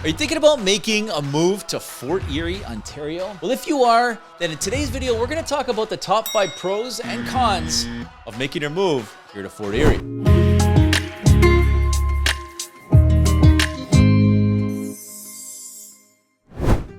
Are you thinking about making a move to Fort Erie, Ontario? Well, if you are, then in today's video, we're going to talk about the top 5 pros and cons of making your move here to Fort Erie.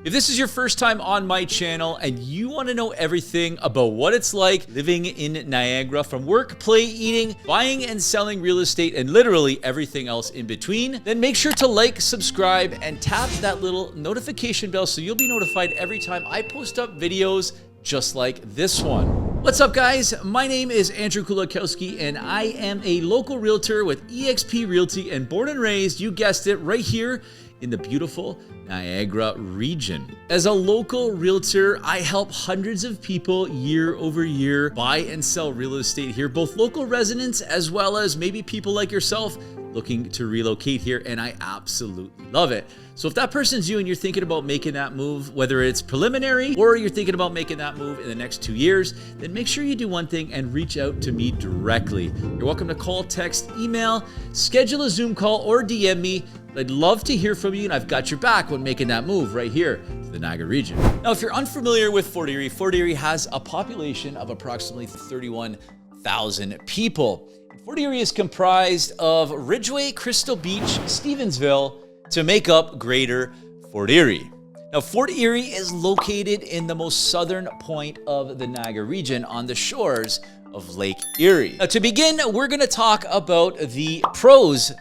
If this is your first time on my channel and you want to know everything about what it's like living in Niagara, from work, play, eating, buying and selling real estate, and literally everything else in between, then make sure to like, subscribe, and tap that little notification bell so you'll be notified every time I post up videos just like this one. What's up, guys? My name is Andrew Kulakowski and I am a local realtor with eXp Realty and born and raised, you guessed it, right here in the beautiful Niagara region. As a local realtor, I help hundreds of people year over year buy and sell real estate here, both local residents as well as maybe people like yourself looking to relocate here, and I absolutely love it. So if that person's you and you're thinking about making that move, whether it's preliminary or you're thinking about making that move in the next 2 years, then make sure you do one thing and reach out to me directly. You're welcome to call, text, email, schedule a Zoom call, or DM me. I'd love to hear from you, and I've got your back when making that move right here to the Niagara region. Now, if you're unfamiliar with Fort Erie has a population of approximately 31,000 people. Fort Erie is comprised of Ridgeway, Crystal Beach, Stevensville to make up Greater Fort Erie. Now, Fort Erie is located in the most southern point of the Niagara region on the shores of Lake Erie. Now, to begin, we're going to talk about the pros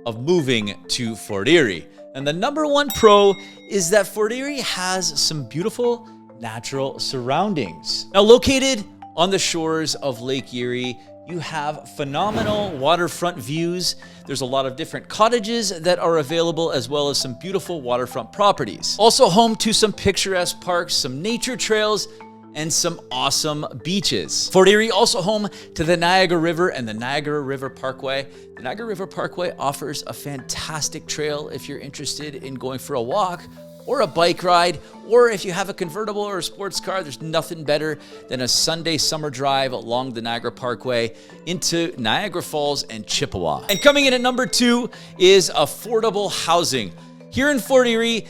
of moving to Fort Erie. And the number one pro is that Fort Erie has some beautiful natural surroundings. Now, located on the shores of Lake Erie, you have phenomenal waterfront views. There's a lot of different cottages that are available, as well as some beautiful waterfront properties. Also home to some picturesque parks, some nature trails, and some awesome beaches. Fort Erie also home to the Niagara River and the Niagara River Parkway. The Niagara River Parkway offers a fantastic trail if you're interested in going for a walk or a bike ride, or if you have a convertible or a sports car, there's nothing better than a Sunday summer drive along the Niagara Parkway into Niagara Falls and Chippewa. And coming in at number 2 is affordable housing. Here in Fort Erie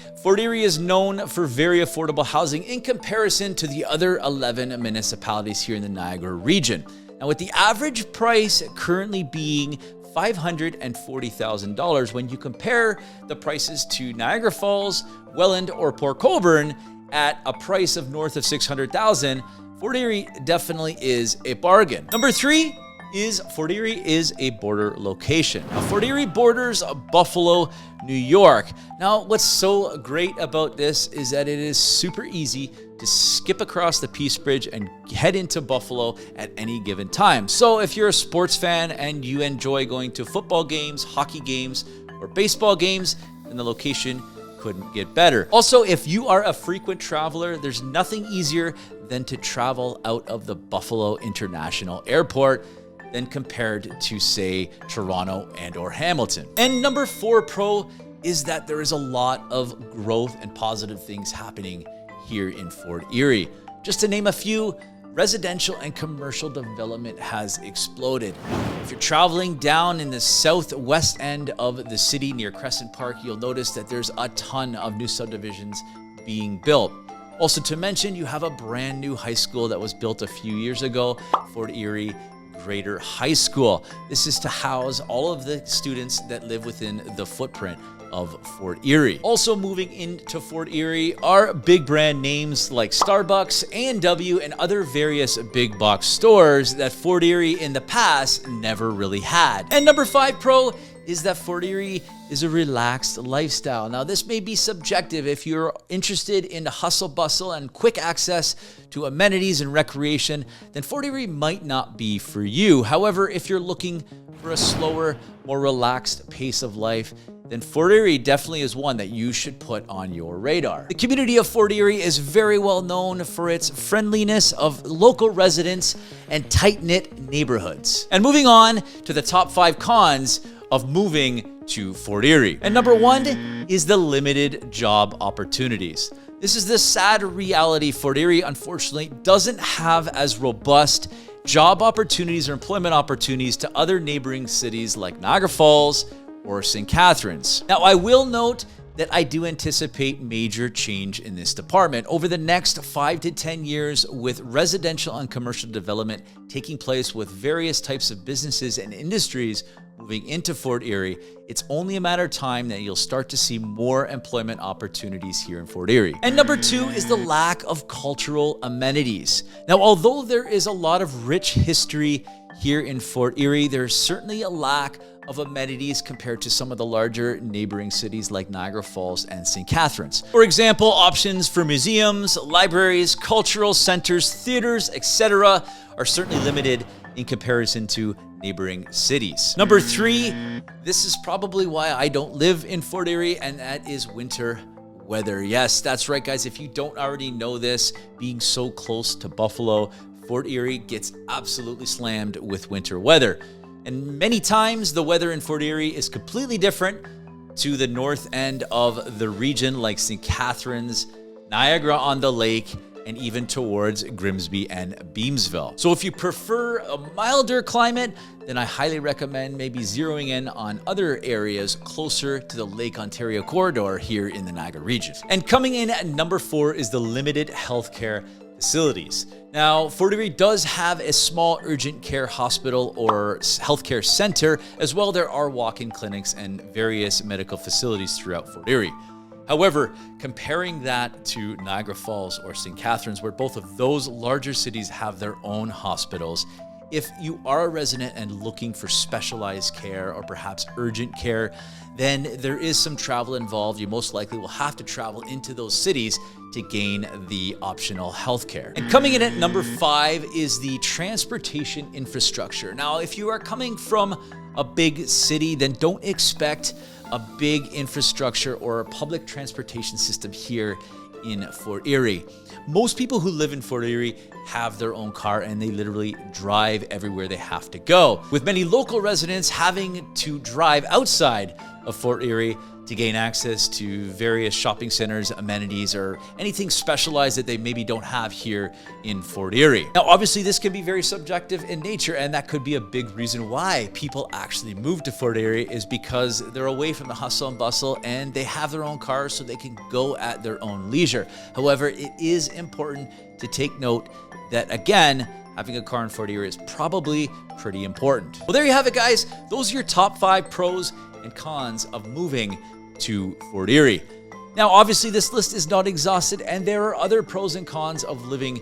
is known for very affordable housing in comparison to the other 11 municipalities here in the Niagara region. Now, with the average price currently being $540,000, when you compare the prices to Niagara Falls, Welland, or Port Colborne at a price of north of $600,000, Fort Erie definitely is a bargain. Number 3 is Fort Erie is a border location. Now, Fort Erie borders Buffalo, New York. Now, what's so great about this is that it is super easy to skip across the Peace Bridge and head into Buffalo at any given time. So if you're a sports fan and you enjoy going to football games, hockey games, or baseball games, then the location couldn't get better. Also, if you are a frequent traveler, there's nothing easier than to travel out of the Buffalo International Airport than compared to, say, Toronto and or Hamilton. And number 4 pro is that there is a lot of growth and positive things happening here in Fort Erie. Just to name a few, residential and commercial development has exploded. If you're traveling down in the southwest end of the city near Crescent Park, you'll notice that there's a ton of new subdivisions being built. Also to mention, you have a brand new high school that was built a few years ago, Fort Erie Greater High School. This is to house all of the students that live within the footprint of Fort Erie. Also moving into Fort Erie are big brand names like Starbucks, A&W, and other various big box stores that Fort Erie in the past never really had. And number 5 pro is that Fort Erie is a relaxed lifestyle. Now, this may be subjective. If you're interested in the hustle bustle and quick access to amenities and recreation, then Fort Erie might not be for you. However, if you're looking for a slower, more relaxed pace of life, then Fort Erie definitely is one that you should put on your radar. The community of Fort Erie is very well known for its friendliness of local residents and tight-knit neighborhoods. And moving on to the top 5 cons of moving to Fort Erie. And number 1 is the limited job opportunities. This is the sad reality. Fort Erie, unfortunately, doesn't have as robust job opportunities or employment opportunities to other neighboring cities like Niagara Falls or St. Catharines. Now, I will note that I do anticipate major change in this department over the next 5 to 10 years, with residential and commercial development taking place with various types of businesses and industries moving into Fort Erie. It's only a matter of time that you'll start to see more employment opportunities here in Fort Erie. And number 2 is the lack of cultural amenities. Now, although there is a lot of rich history here in Fort Erie, there's certainly a lack of amenities compared to some of the larger neighboring cities like Niagara Falls and St. Catharines. For example, options for museums, libraries, cultural centers, theaters, etc. are certainly limited in comparison to neighboring cities. Number 3, this is probably why I don't live in Fort Erie, and that is winter weather. Yes, that's right, guys. If you don't already know this, being so close to Buffalo, Fort Erie gets absolutely slammed with winter weather. And many times the weather in Fort Erie is completely different to the north end of the region, like St. Catharines, Niagara on the Lake, and even towards Grimsby and Beamsville. So if you prefer a milder climate, then I highly recommend maybe zeroing in on other areas closer to the Lake Ontario corridor here in the Niagara region. And coming in at number 4 is the limited healthcare facilities. Now, Fort Erie does have a small urgent care hospital or healthcare center. As well, there are walk-in clinics and various medical facilities throughout Fort Erie. However, comparing that to Niagara Falls or St. Catharines, where both of those larger cities have their own hospitals, if you are a resident and looking for specialized care or perhaps urgent care, then there is some travel involved. You most likely will have to travel into those cities to gain the optional health care. And coming in at number 5 is the transportation infrastructure. Now, if you are coming from a big city, then don't expect a big infrastructure or a public transportation system here in Fort Erie. Most people who live in Fort Erie have their own car and they literally drive everywhere they have to go, with many local residents having to drive outside of Fort Erie to gain access to various shopping centers, amenities, or anything specialized that they maybe don't have here in Fort Erie. Now, obviously, this can be very subjective in nature, and that could be a big reason why people actually move to Fort Erie, is because they're away from the hustle and bustle and they have their own cars so they can go at their own leisure. However, it is important to take note that, again, having a car in Fort Erie is probably pretty important. Well, there you have it, guys. Those are your top 5 pros and cons of moving to Fort Erie. Now, obviously, this list is not exhausted, and there are other pros and cons of living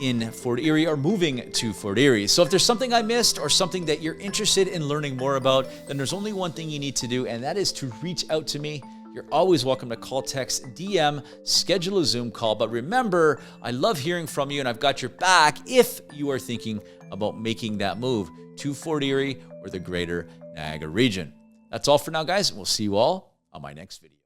in Fort Erie or moving to Fort Erie. So if there's something I missed or something that you're interested in learning more about, then there's only one thing you need to do, and that is to reach out to me. You're always welcome to call, text, DM, schedule a Zoom call. But remember, I love hearing from you, and I've got your back if you are thinking about making that move to Fort Erie or the greater Niagara region. That's all for now, guys. We'll see you all on my next video.